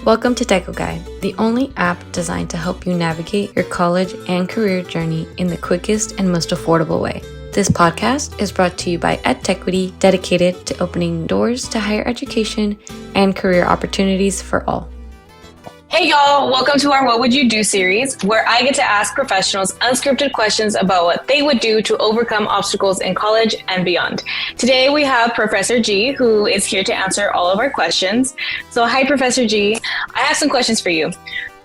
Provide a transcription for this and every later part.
Welcome to Deco Guide, the only app designed to help you navigate your college and career journey in the quickest and most affordable way. This podcast is brought to you by EdTechquity, dedicated to opening doors to higher education and career opportunities for all. Hey y'all, welcome to our What Would You Do series, where I get to ask professionals unscripted questions about what they would do to overcome obstacles in college and beyond. Today we have Professor G, who is here to answer all of our questions. So hi, Professor G. I have some questions for you.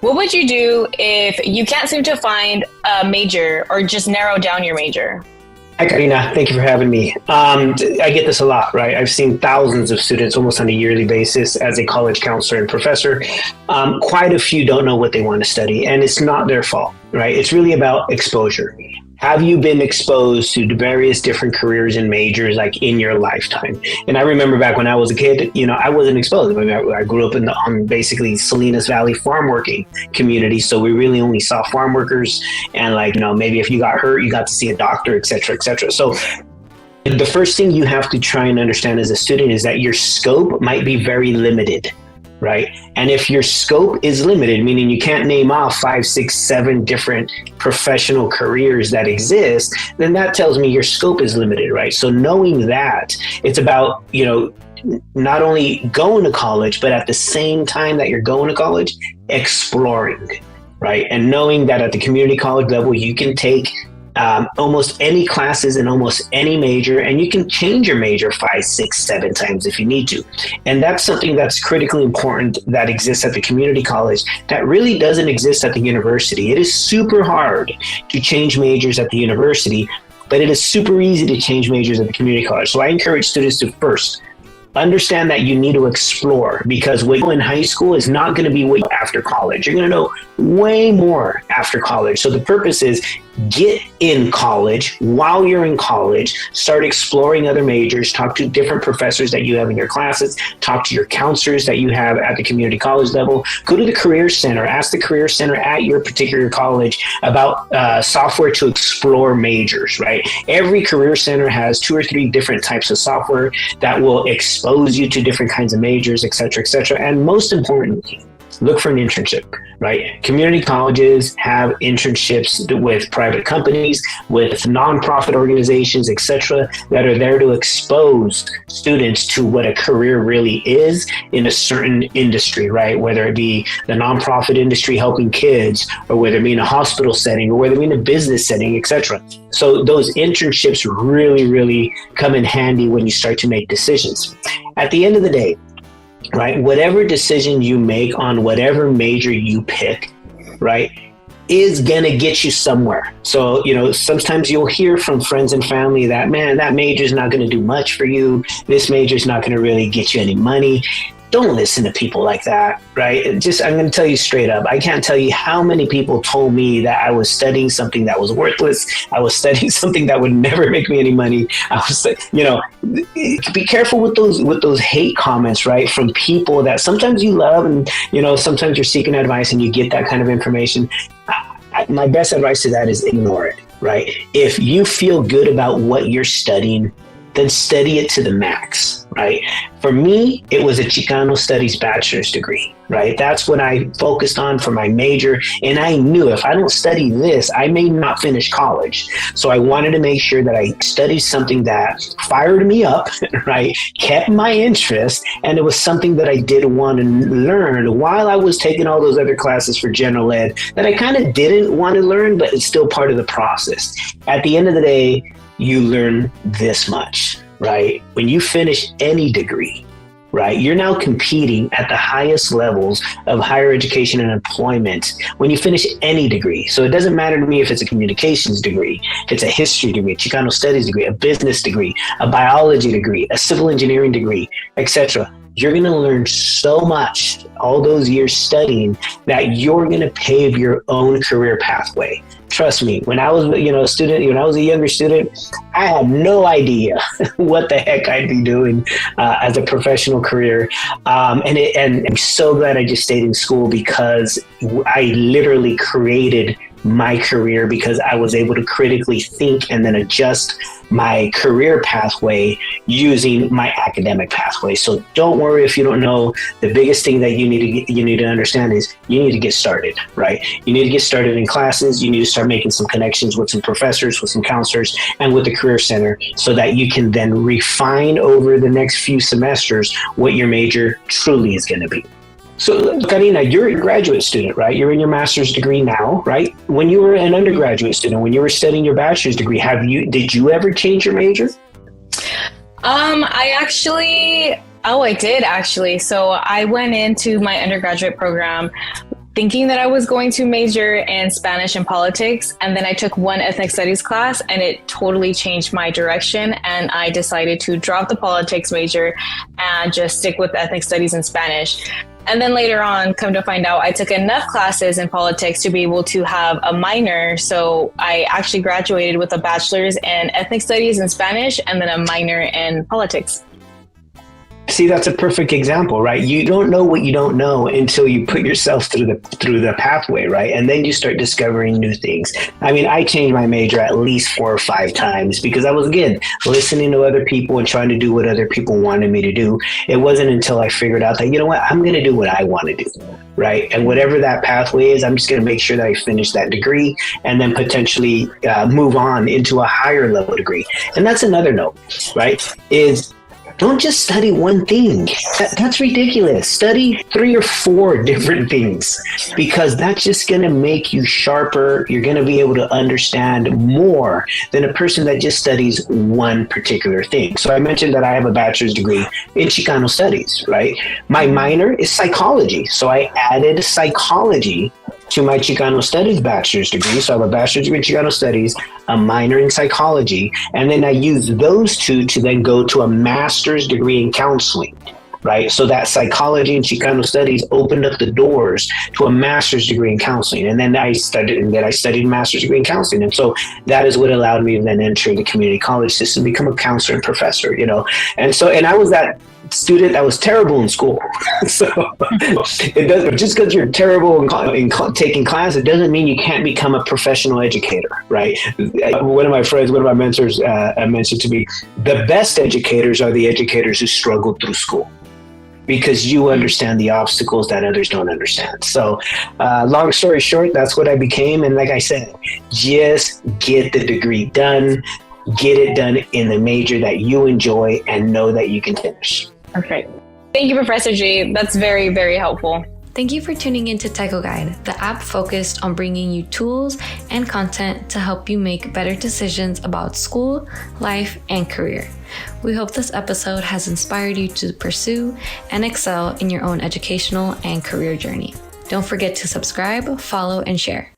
What would you do if you can't seem to find a major or just narrow down your major? Hi, Karina. Thank you for having me. I get this a lot, right? I've seen thousands of students almost on a yearly basis as a college counselor and professor. Quite a few don't know what they want to study, and it's not their fault, right? It's really about exposure. Have you been exposed to various different careers and majors like in your lifetime? And I remember back when I was a kid, I wasn't exposed. I grew up on basically Salinas Valley farm working community. So we really only saw farm workers and maybe if you got hurt, you got to see a doctor, et cetera, et cetera. So the first thing you have to try and understand as a student is that your scope might be very limited. Right. And if your scope is limited, meaning you can't name off 5, 6, 7 different professional careers that exist, then that tells me your scope is limited. Right. So knowing that, it's about, not only going to college, but at the same time that you're going to college, exploring. Right. And knowing that at the community college level, you can take almost any classes in almost any major, and you can change your major 5, 6, 7 times if you need to. And that's something that's critically important that exists at the community college that really doesn't exist at the university. It is super hard to change majors at the university, but it is super easy to change majors at the community college. So I encourage students to first understand that you need to explore, because what you know in high school is not going to be what you know after college. You're going to know way more after college. So the purpose is get in college. While you're in college, start exploring other majors, talk to different professors that you have in your classes, talk to your counselors that you have at the community college level, go to the career center, ask the career center at your particular college about software to explore majors, right? Every career center has 2 or 3 different types of software that will expose you to different kinds of majors, et cetera, et cetera. And most importantly, look for an internship, right? Community colleges have internships with private companies, with nonprofit organizations, et cetera, that are there to expose students to what a career really is in a certain industry, right? Whether it be the nonprofit industry helping kids, or whether it be in a hospital setting, or whether it be in a business setting, et cetera. So those internships really, really come in handy when you start to make decisions. At the end of the day, right, whatever decision you make on whatever major you pick, right, is going to get you somewhere. So, sometimes you'll hear from friends and family that, man, that major is not going to do much for you. This major is not going to really get you any money. Don't listen to people like that, right? I'm going to tell you straight up. I can't tell you how many people told me that I was studying something that was worthless. I was studying something that would never make me any money. I was, be careful with those hate comments, right? From people that sometimes you love, and sometimes you're seeking advice and you get that kind of information. My best advice to that is ignore it, right? If you feel good about what you're studying, then study it to the max, right? For me, it was a Chicano Studies bachelor's degree, right? That's what I focused on for my major. And I knew if I don't study this, I may not finish college. So I wanted to make sure that I studied something that fired me up, right? Kept my interest. And it was something that I did want to learn while I was taking all those other classes for general ed that I kind of didn't want to learn, but it's still part of the process. At the end of the day, you learn this much, right? When you finish any degree, right, you're now competing at the highest levels of higher education and employment when you finish any degree. So it doesn't matter to me if it's a communications degree, if it's a history degree, a Chicano Studies degree, a business degree, a biology degree, a civil engineering degree, etc. You're going to learn so much all those years studying that you're going to pave your own career pathway. Trust me, when I was a student, when I was a younger student, I had no idea what the heck I'd be doing as a professional career. And I'm so glad I just stayed in school, because I literally created my career because I was able to critically think and then adjust my career pathway using my academic pathway. So don't worry if you don't know. The biggest thing that you need to understand is you need to get started, right? You need to get started in classes. You need to start making some connections with some professors, with some counselors, and with the Career Center so that you can then refine over the next few semesters what your major truly is going to be. So, Karina, you're a graduate student, right? You're in your master's degree now, right? When you were an undergraduate student, when you were studying your bachelor's degree, did you ever change your major? I did actually. So I went into my undergraduate program thinking that I was going to major in Spanish and politics. And then I took one ethnic studies class and it totally changed my direction. And I decided to drop the politics major and just stick with ethnic studies and Spanish. And then later on, come to find out, I took enough classes in politics to be able to have a minor. So I actually graduated with a bachelor's in ethnic studies and Spanish and then a minor in politics. See, that's a perfect example, right? You don't know what you don't know until you put yourself through the pathway, right? And then you start discovering new things. I mean, I changed my major at least 4 or 5 times because I was, again, listening to other people and trying to do what other people wanted me to do. It wasn't until I figured out that, you know what, I'm going to do what I want to do, right? And whatever that pathway is, I'm just going to make sure that I finish that degree and then potentially move on into a higher level degree. And that's another note, right? Don't just study one thing. That's ridiculous. Study 3 or 4 different things because that's just going to make you sharper. You're going to be able to understand more than a person that just studies one particular thing. So I mentioned that I have a bachelor's degree in Chicano studies, right? My minor is psychology. So I added psychology to my Chicano Studies bachelor's degree. So I have a bachelor's degree in Chicano Studies, a minor in psychology, and then I use those 2 to then go to a master's degree in counseling, right? So that psychology and Chicano Studies opened up the doors to a master's degree in counseling. And then I studied a master's degree in counseling. And so that is what allowed me to then enter the community college system, become a counselor and professor, you know? And I was that student that was terrible in school. So it doesn't, just because you're terrible in taking class, it doesn't mean you can't become a professional educator, right? One of my mentors mentioned to me, the best educators are the educators who struggled through school, because you understand the obstacles that others don't understand. So long story short, that's what I became. And like I said, just get the degree done, get it done in the major that you enjoy and know that you can finish. Perfect. Thank you, Professor G. That's very, very helpful. Thank you for tuning into Techo Guide, the app focused on bringing you tools and content to help you make better decisions about school, life, and career. We hope this episode has inspired you to pursue and excel in your own educational and career journey. Don't forget to subscribe, follow, and share.